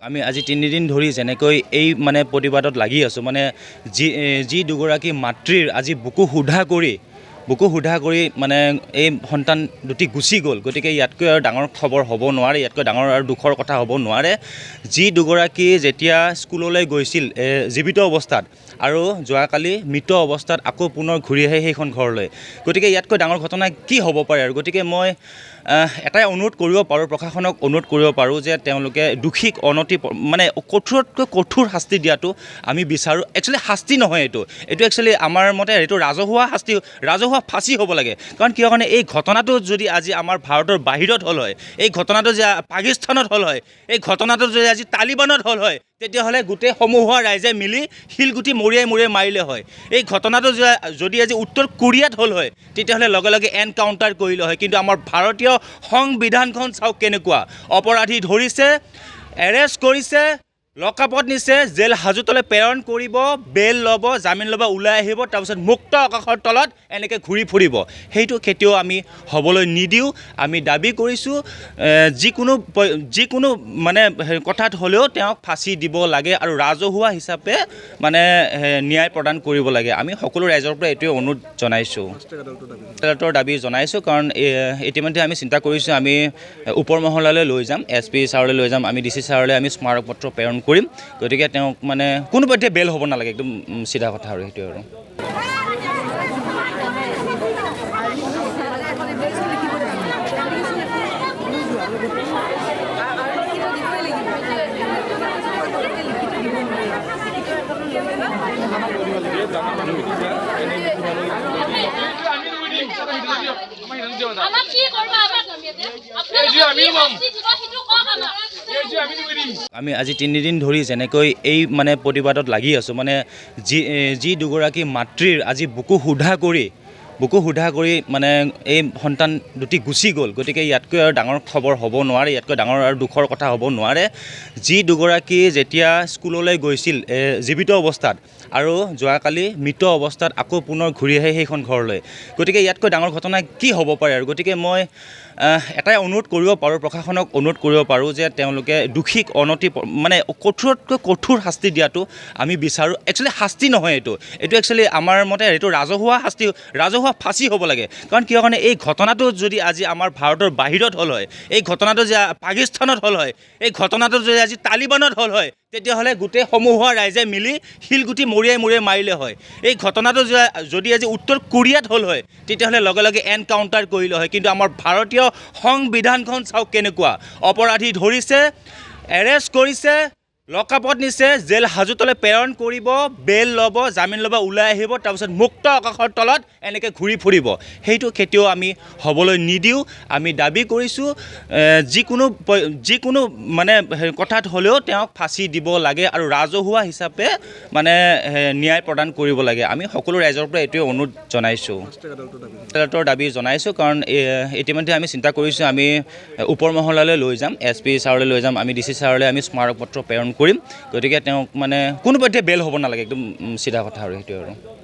আমি আজি 3 দিন ধৰি যেনেকৈ এই মানে প্ৰতিবাদত লাগি আছোঁ মানে যি দুগৰাকী মাতৃৰ আজি বুকু সোধা কৰি মানে এই সন্তান দুটি গুচি গ'ল। গতিকে ইয়াতকৈ আৰু ডাঙৰ খবৰ হ'ব নোৱাৰে, ইয়াতকৈ ডাঙৰ আৰু দুখৰ কথা হ'ব নোৱাৰে। যি দুগৰাকী যেতিয়া স্কুললৈ গৈছিল জীৱিত অৱস্থাত আৰু যোৱাকালি মৃত অৱস্থাত আকৌ পুনৰ ঘূৰি আহে সেইখন ঘৰলৈ। গতিকে ইয়াতকৈ ডাঙৰ ঘটনা কি হ'ব পাৰে আৰু গতিকে মই এটাই অনুৰোধ কৰিব পাৰোঁ, প্ৰশাসনক অনুৰোধ কৰিব পাৰোঁ যে তেওঁলোকে দোষীক মানে কঠোৰতকৈ কঠোৰ শাস্তি দিয়াটো আমি বিচাৰোঁ। একচুৱেলি শাস্তি নহয়, এইটো একচুৱেলি আমাৰ মতে এইটো ৰাজহুৱা ফাঁচি হ'ব লাগে। কাৰণ কিয় কাৰণে এই ঘটনাটো যদি আজি আমাৰ ভাৰতৰ বাহিৰত হ'ল হয়, এই ঘটনাটো যে পাকিস্তানত হ'ল হয়, এই ঘটনাটো যদি আজি তালিবানত হ'ল হয়, তেতিয়াহ'লে গোটেই সমূহৰ ৰাইজে মিলি শিলগুটি মৰিয়াই মাৰিলে হয়। এই ঘটনাটো যদি আজি উত্তৰ কোৰিয়াত হ'ল হয়, তেতিয়াহ'লে লগে লগে এনকাউণ্টাৰ কৰিলে হয়। কিন্তু আমাৰ ভাৰতীয় সংবিধানখন চাওক কেনেকুৱা, অপৰাধী ধৰিছে, এৰেষ্ট কৰিছে, লকআপত নিছে, জেল হাজতলৈ প্ৰেৰণ কৰিব, বেল ল'ব, জামিন ল'ব, ওলাই আহিব, তাৰপিছত মুক্ত আকাশৰ তলত এনেকৈ ঘূৰি ফুৰিব। সেইটো কেতিয়াও আমি হ'বলৈ নিদিওঁ। আমি দাবী কৰিছোঁ যিকোনো মানে কথাত হ'লেও তেওঁক ফাঁচি দিব লাগে আৰু ৰাজহুৱা হিচাপে মানে ন্যায় প্ৰদান কৰিব লাগে। আমি সকলো ৰাইজৰ পৰা এইটোৱে অনুৰোধ জনাইছোঁ, আদালতৰ দাবী জনাইছোঁ। কাৰণ ইতিমধ্যে আমি চিন্তা কৰিছোঁ, আমি ওপৰ মহলালৈ লৈ যাম, SP ছাৰলৈ লৈ যাম, আমি DC ছাৰলৈ আমি স্মাৰক পত্ৰ প্ৰেৰণ কৰিম। গতিকে তেওঁক মানে কোনোপধ্যে বেল হ'ব নালাগে, একদম চিধা কথা আৰু সেইটোৱে আৰু। আমি আজি 3 দিন ধৰি যেনেকৈ এই মানে প্ৰতিবাদত লাগি আছোঁ মানে যি দুগৰাকী মাতৃৰ আজি বুকু সোধা কৰি মানে এই সন্তান দুটি গুচি গ'ল। গতিকে ইয়াতকৈ আৰু ডাঙৰ খবৰ হ'ব নোৱাৰে, ইয়াতকৈ ডাঙৰ আৰু দুখৰ কথা হ'ব নোৱাৰে। যি দুগৰাকী যেতিয়া স্কুললৈ গৈছিল জীৱিত অৱস্থাত আৰু যোৱাকালি মৃত অৱস্থাত আকৌ পুনৰ ঘূৰি আহে সেইখন ঘৰলৈ। গতিকে ইয়াতকৈ ডাঙৰ ঘটনা কি হ'ব পাৰে আৰু গতিকে মই এটাই অনুৰোধ কৰিব পাৰোঁ, প্ৰশাসনক অনুৰোধ কৰিব পাৰোঁ যে তেওঁলোকে দোষীক মানে কঠোৰতকৈ কঠোৰ শাস্তি দিয়াটো আমি বিচাৰোঁ। একচুৱেলি শাস্তি নহয়, এইটো একচুৱেলি আমাৰ মতে এইটো ৰাজহুৱা ফাঁচি হ'ব লাগে। কাৰণ কিয় কাৰণে এই ঘটনাটো যদি আজি আমাৰ ভাৰতৰ বাহিৰত হ'ল হয়, এই ঘটনাটো যে পাকিস্তানত হ'ল হয়, এই ঘটনাটো যদি আজি তালিবানত হ'ল হয়, তেতিয়াহ'লে গোটেই সমূহৰ ৰাইজে মিলি শিলগুটি মৰিয়াই মাৰিলে হয়। এই ঘটনাটো যদি আজি উত্তৰ কোৰিয়াত হ'ল হয়, তেতিয়াহ'লে লগে লগে এনকাউণ্টাৰ কৰিলে হয়। কিন্তু আমাৰ ভাৰতীয় সংবিধানখন চাওক কেনেকুৱা, অপৰাধী ধৰিছে, এৰেষ্ট কৰিছে, লকআপত নিছে, জেল হাজতলৈ প্ৰেৰণ কৰিব, বেল ল'ব, জামিন ল'ব, ওলাই আহিব, তাৰপিছত মুক্ত আকাশৰ তলত এনেকৈ ঘূৰি ফুৰিব। সেইটো কেতিয়াও আমি হ'বলৈ নিদিওঁ। আমি দাবী কৰিছোঁ যিকোনো মানে কথাত হ'লেও তেওঁক ফাঁচি দিব লাগে আৰু ৰাজহুৱা হিচাপে মানে ন্যায় প্ৰদান কৰিব লাগে। আমি সকলো ৰাইজৰ পৰা এইটোৱে অনুৰোধ জনাইছোঁ, আদালতৰ দাবী জনাইছোঁ। কাৰণ ইতিমধ্যে আমি চিন্তা কৰিছোঁ, আমি ওপৰ মহলালৈ লৈ যাম, SP ছাৰলৈ লৈ যাম, আমি DC ছাৰলৈ আমি স্মাৰক পত্ৰ প্ৰেৰণ কৰিম। গতিকে তেওঁক মানে কোনোপধ্যে বেল হ'ব নালাগে, একদম চিধা কথা আৰু সেইটোৱে আৰু।